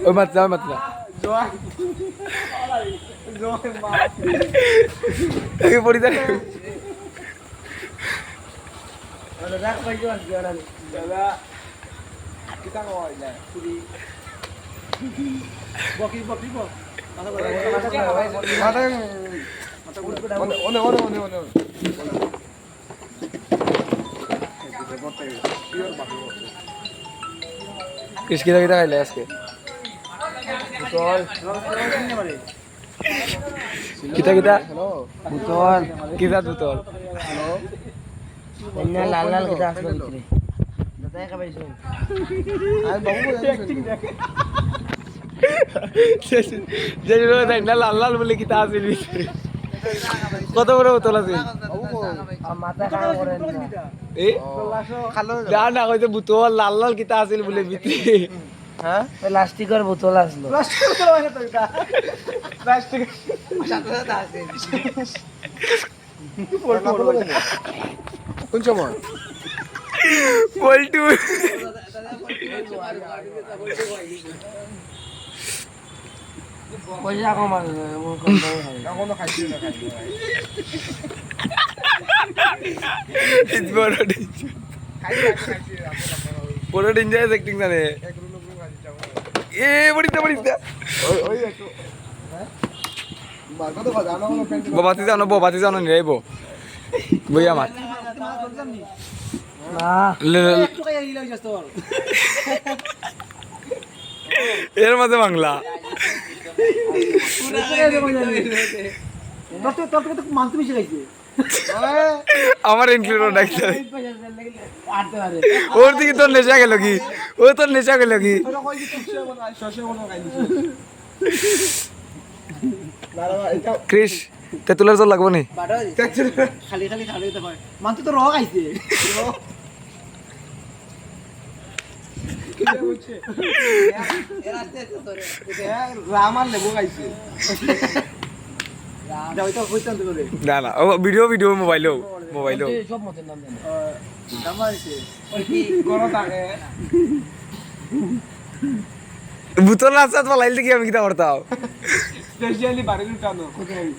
ওই মাত্রা মাত্রা পড়ি দেখ কিসকিটা কিটা খাইলে আজকে কিটা কিটা বুতল কিটা বুতল লাল লাল কিটা আসলো ভিতরে দাদা কা পাইছো আর বাবু যে লাল লাল বলে কিটা আছিল কত বড় বোতল আছে মাথা কাম করেন না এই না না কইতে বোতল লাল লাল কিটা আছিল বলে ভিতরে হ্যাঁ প্লাস্টিকের বোতল আসলো প্লাস্টিক কোন সময় পল্টু পয়সা কম আছে বড় ডেঞ্জারাস অ্যাক্টিং জানে এ বড়িতে বড়িতে বাবাতি জানো নি রাইব বই আমার এর মাঝে বাংলা আমার ইনক্লুড ডাকতে ওর দিকে তোর নেশা গেল কি ও তোর নেশা গেল কি ক্রিস তেতুলার জল লাগবো নি খালি খালি খালি মান তো রক আইছে রামার লেবু খাইছে না না ও ভিডিও ভিডিও মোবাইলেও সব মতের নাম জানে বুতল আছে পালাইলে কি আমি কিতা করতাম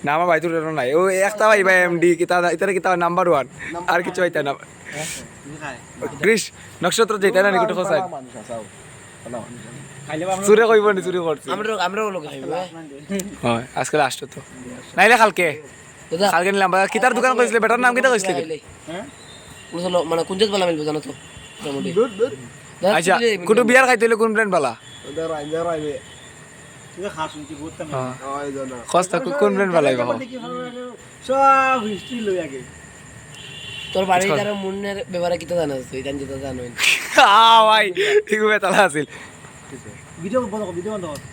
না আমার ভাই তোর নাই ও একটা ভাই ভাই এমডি কিতা ইতারে কিতা নাম্বার 1 আর কিছু হইতা না ক্রিস নক্ষত্র যেটা না নিকট ফসাই চুরে কইব নি চুরি করছি আমরা লোক খাইব হয় আজকে লাস্ট তো নাইলে কালকে কালকে নিলাম কিতার দোকান কইছিলে বেটার নাম কিতা কইছিলে হ্যাঁ মানে কোনজত বালা মিলবো জানো তো আচ্ছা কোন বিয়ার খাইতে হইলে কোন ব্র্যান্ড বালা খস্তা কোন ব্র্যান্ড বালা সব হিস্ট্রি লই আগে তোর বাড়ি যারা মুন্নের ব্যাপারে কিতা জানাস তুই জান যেটা জানোই ভাই ঠিক বেতালা আছিল ভিডিও বন্ধ